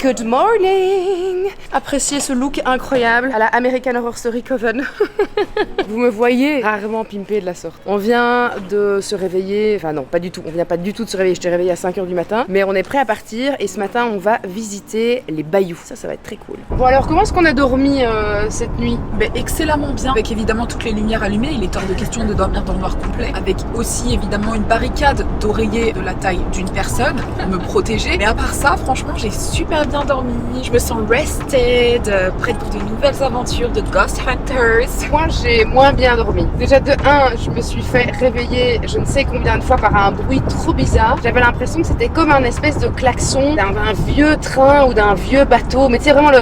Good morning! Appréciez ce look incroyable à la American Horror Story Coven. Vous me voyez rarement pimper de la sorte. On vient de se réveiller, enfin non, pas du tout. On vient pas du tout de se réveiller. Je t'ai réveillé à 5h du matin. Mais on est prêt à partir et ce matin, on va visiter les bayous. Ça va être très cool. Bon alors, comment est-ce qu'on a dormi cette nuit? Excellemment bien, avec évidemment toutes les lumières allumées. Il est hors de question de dormir dans le noir complet. Avec aussi évidemment une barricade d'oreiller de la taille d'une personne pour me protéger. Mais à part ça, franchement, j'ai super bien dormi. Je me sens rested, prête pour de nouvelles aventures de Ghost Hunters. Moi, j'ai moins bien dormi. Déjà de 1, je me suis fait réveiller je ne sais combien de fois par un bruit trop bizarre. J'avais l'impression que c'était comme un espèce de klaxon d'un vieux train ou d'un vieux bateau. Mais tu sais, vraiment le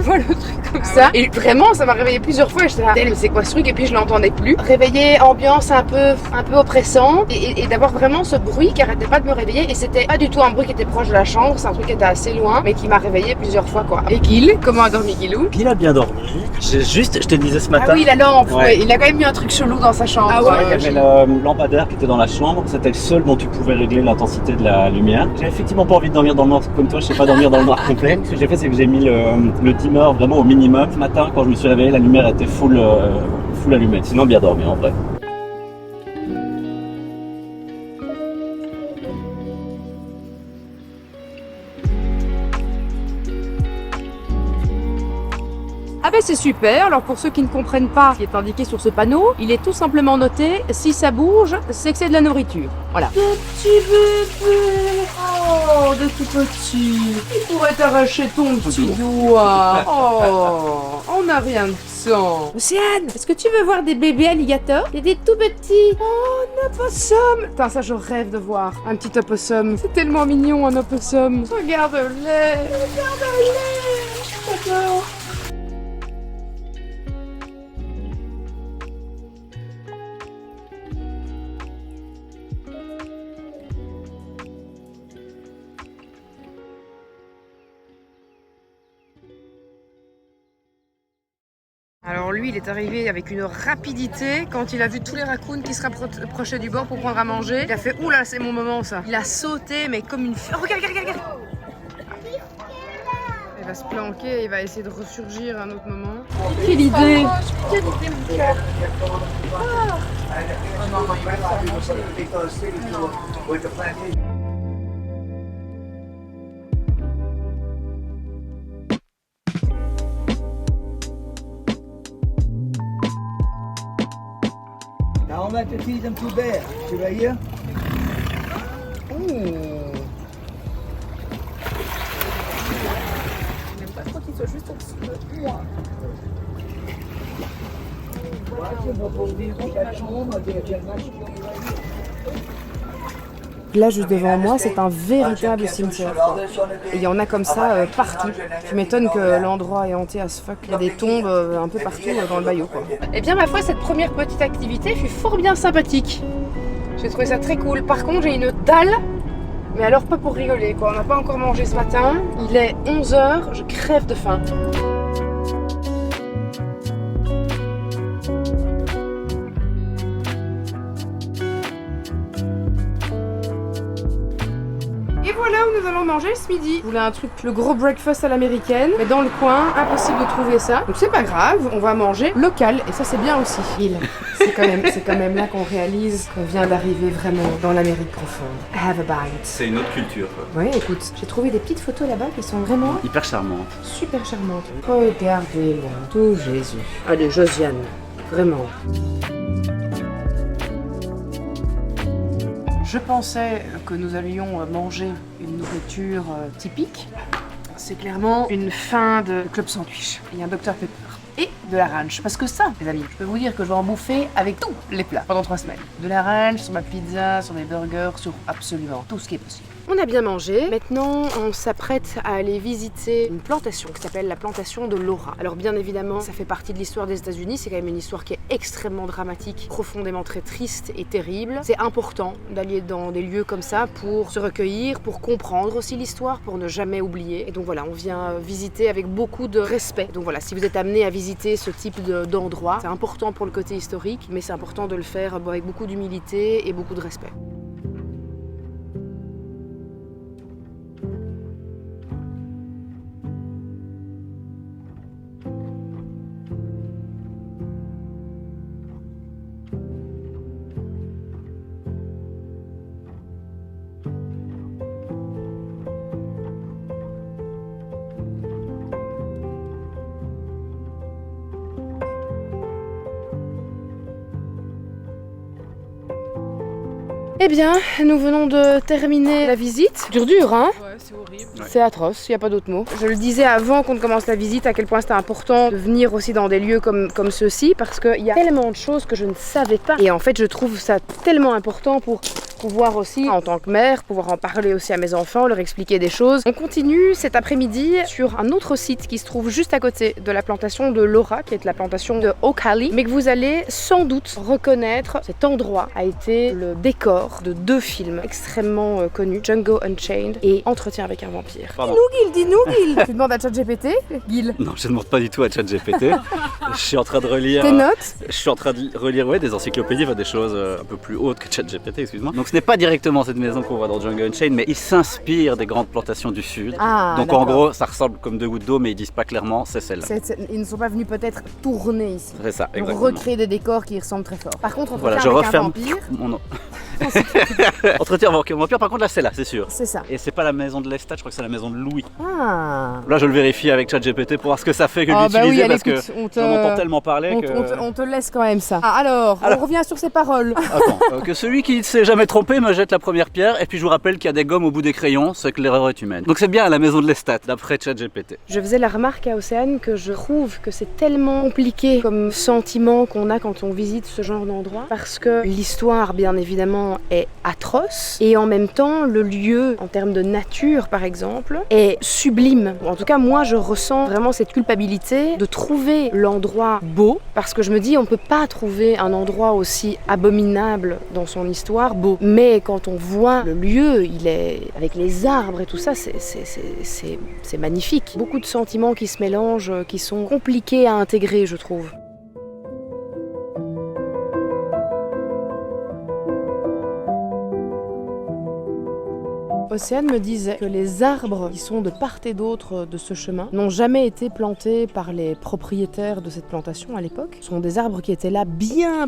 truc comme ça. Et vraiment, ça m'a réveillé plusieurs fois. J'étais là, mais c'est quoi ce truc? Et puis je l'entendais plus. Réveillé, ambiance un peu oppressant. Et d'avoir vraiment ce bruit qui arrêtait pas de me réveiller. Et c'était pas du tout un bruit qui était proche de la chambre. C'est un truc qui était assez loin, mais qui m'a réveillé plusieurs fois, quoi. Et Gil, comment a dormi Gilou? Gil a bien dormi. Je te disais ce matin. Ah oui, la lampe. Ouais. Ouais. Il a quand même mis un truc chelou dans sa chambre. Ah ouais, Il y avait le lampadaire qui était dans la chambre. C'était le seul dont tu pouvais régler l'intensité de la lumière. J'ai effectivement pas envie de dormir dans le noir comme toi. Je sais pas dormir dans le noir complet. Ce que j'ai fait, c'est que j'ai mis le dimmer vraiment au minimum. Ce matin, quand je me suis réveillé, la lumière était full allumée. Sinon, bien dormi en vrai. Ah ben c'est super, alors pour ceux qui ne comprennent pas ce qui est indiqué sur ce panneau, il est tout simplement noté, si ça bouge, c'est que c'est de la nourriture. Voilà. Petit bébé, oh, de tout petit, il pourrait t'arracher ton petit doigt. Oh, on n'a rien de sang. Océane, est-ce que tu veux voir des bébés alligators? Il y a des tout petits. Oh, un opossum. Putain, ça je rêve de voir un petit opossum. C'est tellement mignon un opossum. Regarde-les, regarde-les. J'adore. Alors lui, il est arrivé avec une rapidité. Quand il a vu tous les raccoons qui se rapprochaient du bord pour prendre à manger, il a fait « Oula, c'est mon moment ça !» Il a sauté, mais comme une... Oh, regarde! Il va se planquer et il va essayer de ressurgir à un autre moment. Quelle idée! Quelle idée, mon cœur! Now I'm about to feed them to bear. See right here? J'aime pas trop qu'il soit juste en dessous de moi. Là, juste devant moi, c'est un véritable cimetière. Et il y en a comme ça partout. Tu m'étonnes que l'endroit est hanté as fuck. Il y a des tombes un peu partout dans le bayou, quoi. Eh bien, ma foi, cette première petite activité fut fort bien sympathique. J'ai trouvé ça très cool. Par contre, j'ai une dalle. Mais alors, pas pour rigoler, quoi. On n'a pas encore mangé ce matin. Il est 11h, je crève de faim. Et voilà où nous allons manger ce midi. Je voulais un truc, le gros breakfast à l'américaine, mais dans le coin, impossible de trouver ça. Donc c'est pas grave, on va manger local, et ça c'est bien aussi. C'est quand même là qu'on réalise qu'on vient d'arriver vraiment dans l'Amérique profonde. Have a bite. C'est une autre culture, quoi. Ouais, écoute, j'ai trouvé des petites photos là-bas qui sont vraiment Hyper charmante. super charmantes. Regardez-moi, tout Jésus. Allez, Josiane, vraiment. Je pensais que nous allions manger une nourriture typique. C'est clairement une fin de club sandwich. Il y a un Dr Pepper et de la ranch. Parce que ça, les amis, je peux vous dire que je vais en bouffer avec tous les plats pendant 3 semaines. De la ranch sur ma pizza, sur mes burgers, sur absolument tout ce qui est possible. On a bien mangé. Maintenant, on s'apprête à aller visiter une plantation qui s'appelle la plantation de Laura. Alors bien évidemment, ça fait partie de l'histoire des États-Unis. C'est quand même une histoire qui est extrêmement dramatique, profondément très triste et terrible. C'est important d'aller dans des lieux comme ça pour se recueillir, pour comprendre aussi l'histoire, pour ne jamais oublier. Et donc voilà, on vient visiter avec beaucoup de respect. Donc voilà, si vous êtes amené à visiter ce type d'endroit, c'est important pour le côté historique, mais c'est important de le faire avec beaucoup d'humilité et beaucoup de respect. Eh bien, nous venons de terminer la visite. Dur, hein? Ouais, c'est horrible. Ouais. C'est atroce, il n'y a pas d'autre mot. Je le disais avant qu'on ne commence la visite, à quel point c'était important de venir aussi dans des lieux comme ceux-ci, parce qu'il y a tellement de choses que je ne savais pas. Et en fait, je trouve ça tellement important pour pouvoir aussi, en tant que mère, pouvoir en parler aussi à mes enfants, leur expliquer des choses. On continue cet après-midi sur un autre site qui se trouve juste à côté de la plantation de Laura, qui est la plantation de Oakali, mais que vous allez sans doute reconnaître. Cet endroit a été le décor de 2 films extrêmement connus, Django Unchained et Entretien avec un vampire. Pardon. Dis-nous, Gil. Tu demandes à ChatGPT, Gil. Non, je ne demande pas du tout à ChatGPT. Je suis en train de relire. Tes notes? Je suis en train de relire des encyclopédies, des choses un peu plus hautes que ChatGPT, excuse-moi. Donc ce n'est pas directement cette maison qu'on voit dans Django Unchained, mais il s'inspire des grandes plantations du sud. Ah, donc d'accord. en gros, ça ressemble comme 2 gouttes d'eau, mais ils disent pas clairement c'est celle-là. Ils ne sont pas venus peut-être tourner ici. C'est ça, Ils ont exactement. recréé des décors qui y ressemblent très fort. Par contre, Voilà, Entretien je avec un referme vampire, mon nom. Entretien avec un vampire, par contre là c'est là, c'est sûr. c'est ça. Et c'est pas la maison de Lestat, je crois que c'est la maison de Louis. Ah. Là je le vérifie avec ChatGPT pour voir ce que ça fait que Ah, d'utiliser bah oui, allez, parce que écoute, on te- j'en entends tellement parler On, que... on te laisse quand même ça. Ah, alors, Alors. on revient sur ses paroles. Attends, que celui qui ne s'est jamais trompé me jette la première pierre et puis je vous rappelle qu'il y a des gommes au bout des crayons, c'est que l'erreur est humaine. Donc c'est bien à la maison de Lestat, d'après ChatGPT. Je faisais la remarque à Océane que je trouve que c'est tellement compliqué comme sentiment qu'on a quand on visite ce genre d'endroit, parce que l'histoire, bien évidemment, est atroce, et en même temps, le lieu, en termes de nature par exemple, est sublime. En tout cas, moi, je ressens vraiment cette culpabilité de trouver l'endroit beau, parce que je me dis, on peut pas trouver un endroit aussi abominable dans son histoire beau. Mais quand on voit le lieu, il est avec les arbres et tout ça, c'est magnifique. Beaucoup de sentiments qui se mélangent, qui sont compliqués à intégrer, je trouve. Océane me disait que les arbres qui sont de part et d'autre de ce chemin n'ont jamais été plantés par les propriétaires de cette plantation à l'époque. Ce sont des arbres qui étaient là bien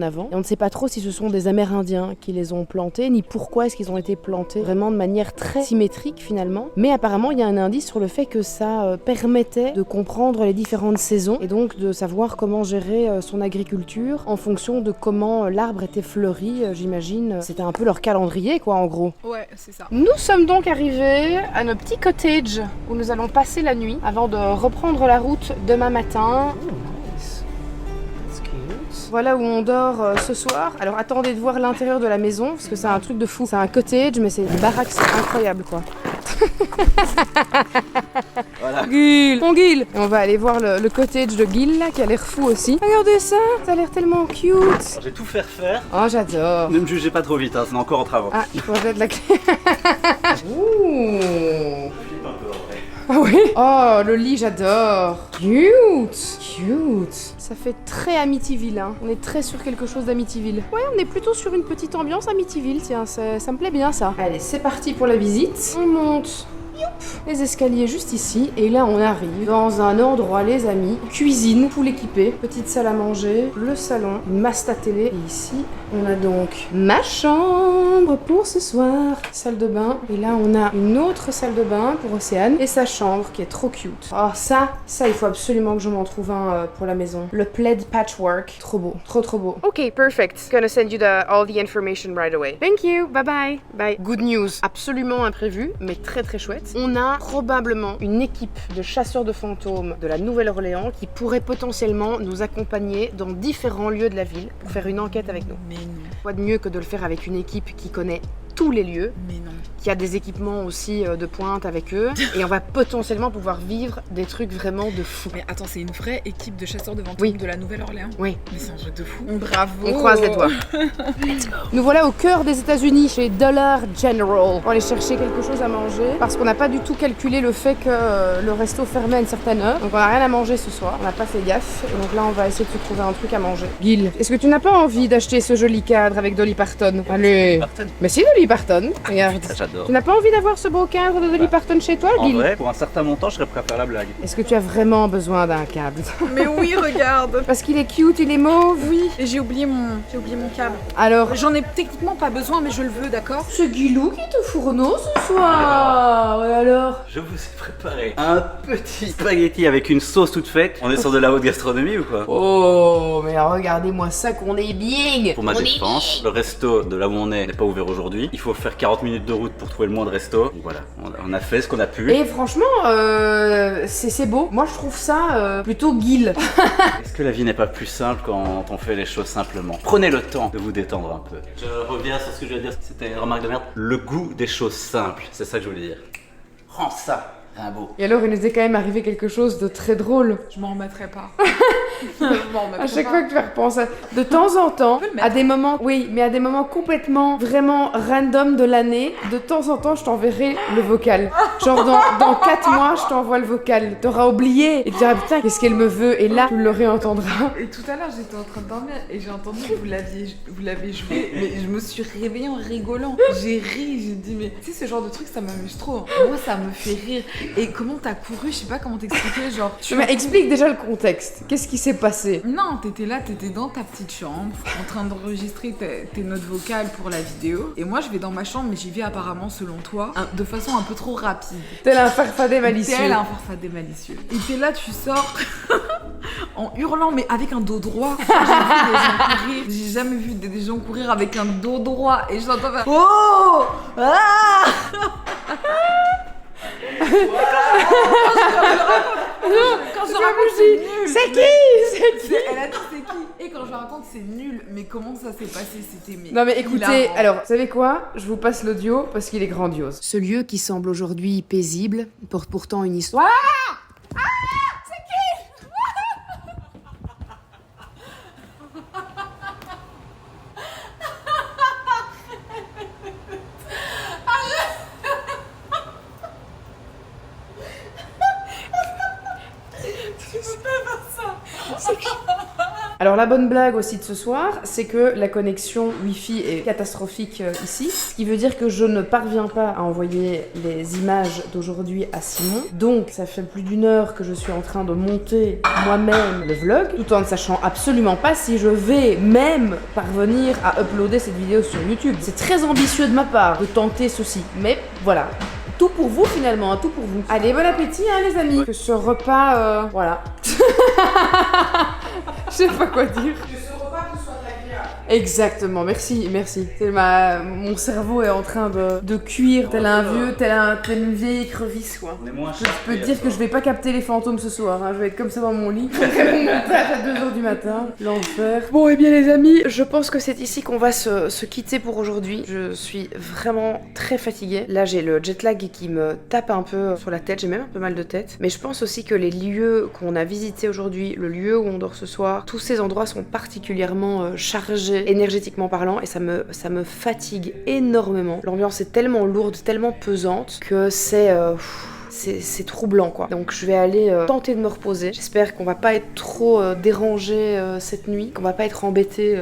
avant. Et on ne sait pas trop si ce sont des Amérindiens qui les ont plantés, ni pourquoi est-ce qu'ils ont été plantés vraiment de manière très symétrique finalement. Mais apparemment, il y a un indice sur le fait que ça permettait de comprendre les différentes saisons et donc de savoir comment gérer son agriculture en fonction de comment l'arbre était fleuri, j'imagine. C'était un peu leur calendrier, quoi, en gros. Ouais, c'est ça. Nous sommes donc arrivés à notre petit cottage où nous allons passer la nuit avant de reprendre la route demain matin. Voilà où on dort ce soir. Alors attendez de voir l'intérieur de la maison parce que c'est un truc de fou. C'est un cottage mais c'est une baraque, c'est incroyable quoi. Voilà. Gil, mon Gil. Et on va aller voir le cottage de Gil là qui a l'air fou aussi. Regardez ça, ça a l'air tellement cute. Je vais tout faire faire. Oh j'adore. Ne me jugez pas trop vite, hein, c'est encore en travaux. Ah, il faut mettre la clé. Ouh. Ah oui? Oh, le lit, j'adore. Cute. Ça fait très Amityville, hein. On est très sur quelque chose d'Amityville. Ouais, on est plutôt sur une petite ambiance Amityville, tiens, ça me plaît bien ça. Allez, c'est parti pour la visite. On monte. Les escaliers juste ici, et là on arrive dans un endroit les amis, cuisine, full équipé, petite salle à manger, le salon, une Masta télé, et ici on a donc ma chambre pour ce soir, salle de bain, et là on a une autre salle de bain pour Océane, et sa chambre qui est trop cute. Oh ça il faut absolument que je m'en trouve un pour la maison. Le plaid patchwork, trop beau, trop beau. Ok, perfect. Gonna send you all the information right away. Thank you, bye. Good news, absolument imprévu, mais très chouette. On a probablement une équipe de chasseurs de fantômes de la Nouvelle-Orléans qui pourrait potentiellement nous accompagner dans différents lieux de la ville pour faire une enquête avec nous. Mais non, Quoi de mieux que de le faire avec une équipe qui connaît tous les lieux, mais non. qui a des équipements aussi de pointe avec eux, et on va potentiellement pouvoir vivre des trucs vraiment de fou. Mais attends, c'est une vraie équipe de chasseurs de fantômes Oui. de la Nouvelle-Orléans? Oui. Mais c'est un truc de fou. Bravo. On croise les doigts. Nous voilà au cœur des États-Unis, chez Dollar General. On va aller chercher quelque chose à manger parce qu'on n'a pas du tout calculé le fait que le resto fermait à une certaine heure. Donc on n'a rien à manger ce soir. On n'a pas fait gaffe. Et donc là, on va essayer de se trouver un truc à manger. Gil, est-ce que tu n'as pas envie d'acheter ce joli cadre avec Dolly Parton? Allez. Mais si, Dolly Parton. Regarde. J'adore. Tu n'as pas envie d'avoir ce beau cadre de Dolly Parton chez toi, En Gil? vrai, pour un certain montant, je serais prêt à faire la blague. Est-ce que tu as vraiment besoin d'un câble? Mais oui, regarde. Parce qu'il est cute, il est mauve. Oui, et j'ai oublié mon câble. Alors, J'en ai techniquement pas besoin, mais je le veux, d'accord? c'est Guilou qui te fourneau ce soir. Et alors? Je vous ai préparé un petit spaghetti avec une sauce toute faite. On est sur de la haute gastronomie ou quoi? Oh, Oh mais regardez-moi ça qu'on est bien. Pour ma On est défense, le resto de là où on est n'est pas ouvert aujourd'hui. Il faut faire 40 minutes de route pour trouver le moindre resto. Donc voilà, on a fait ce qu'on a pu. Et franchement, c'est beau. Moi je trouve ça plutôt guil. Est-ce que la vie n'est pas plus simple quand on fait les choses simplement? Prenez le temps de vous détendre un peu. Je reviens sur ce que je voulais dire, c'était une remarque de merde. Le goût des choses simples, c'est ça que je voulais dire. Rends ça un beau. Et alors il nous est quand même arrivé quelque chose de très drôle. Je m'en remettrai pas. À chaque fois que tu vas repenser, de temps en temps, peux le mettre. à des moments, oui, mais à des moments complètement, vraiment random de l'année, de temps en temps, je t'enverrai le vocal. Genre dans 4 mois, je t'envoie le vocal. T'auras oublié et tu diras putain, qu'est-ce qu'elle me veut? Et là, tu le réentendras. Et tout à l'heure, j'étais en train de dormir et j'ai entendu que vous l'avez joué, mais je me suis réveillée en rigolant. J'ai ri, j'ai dit mais tu sais ce genre de truc ça m'amuse trop. Moi ça me fait rire. Et comment t'as couru? Je sais pas comment t'expliquer, genre. Mais explique déjà le contexte. Qu'est-ce qui s'est passé? Non, t'étais là, t'étais dans ta petite chambre, en train d'enregistrer tes notes vocales pour la vidéo. Et moi, je vais dans ma chambre, mais j'y vais apparemment, selon toi, de façon un peu trop rapide. Tel un farfadet malicieux. Tel un farfadet malicieux. Et t'es là, tu sors en hurlant, mais avec un dos droit. J'ai vu des gens courir. J'ai jamais vu des gens courir avec un dos droit. Et je l'entends faire oh ah quand je raconte, c'est nul. C'est qui? Elle a dit c'est qui? Et quand je raconte, c'est nul. Mais comment ça s'est passé? C'était Non mais écoutez, hilarant. alors, vous savez quoi? Je vous passe l'audio parce qu'il est grandiose. Ce lieu qui semble aujourd'hui paisible porte pourtant une histoire. Alors la bonne blague aussi de ce soir, c'est que la connexion Wi-Fi est catastrophique ici, ce qui veut dire que je ne parviens pas à envoyer les images d'aujourd'hui à Simon. Donc ça fait plus d'1 heure que je suis en train de monter moi-même le vlog, tout en ne sachant absolument pas si je vais même parvenir à uploader cette vidéo sur YouTube. C'est très ambitieux de ma part de tenter ceci, mais voilà. Tout pour vous finalement, hein, tout pour vous. Allez, bon appétit hein, les amis. Que ce repas, voilà. Je sais pas quoi dire. Que ce repas vous soit agréable. Exactement, merci, merci. Mon cerveau est en train de cuire tel un vieux, tel une vieille écrevisse quoi. On est moins Je peux te dire que je vais pas capter les fantômes ce soir, hein. Je vais être comme ça dans mon lit. Mon montage à 2h du matin. L'enfer. Bon, et bien les amis, je pense que c'est ici qu'on va se quitter pour aujourd'hui. Je suis vraiment très fatiguée. Là, j'ai le jet lag qui me tape un peu sur la tête. J'ai même un peu mal de tête. Mais je pense aussi que les lieux qu'on a visités aujourd'hui, le lieu où on dort ce soir, tous ces endroits sont particulièrement chargés énergétiquement parlant et ça me fatigue énormément. L'ambiance est tellement lourde, tellement pesante que c'est troublant quoi. Donc je vais aller tenter de me reposer. J'espère qu'on va pas être trop dérangé cette nuit, qu'on va pas être embêté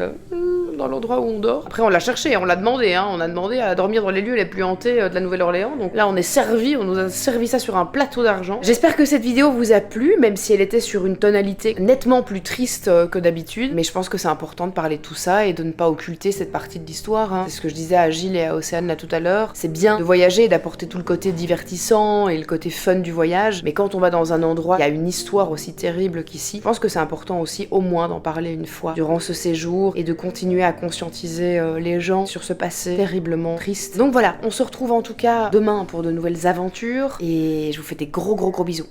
dans l'endroit où on dort. Après on l'a cherché, on l'a demandé, hein. On a demandé à dormir dans les lieux les plus hantés de la Nouvelle-Orléans. Donc là on est servi, on nous a servi ça sur un plateau d'argent. J'espère que cette vidéo vous a plu, même si elle était sur une tonalité nettement plus triste que d'habitude. Mais je pense que c'est important de parler de tout ça et de ne pas occulter cette partie de l'histoire. Hein. C'est ce que je disais à Gilles et à Océane là tout à l'heure. C'est bien de voyager et d'apporter tout le côté divertissant et le côté fun du voyage, mais quand on va dans un endroit, il y a une histoire aussi terrible qu'ici. Je pense que c'est important aussi au moins d'en parler une fois durant ce séjour et de continuer à conscientiser les gens sur ce passé terriblement triste. Donc voilà, on se retrouve en tout cas demain pour de nouvelles aventures et je vous fais des gros bisous.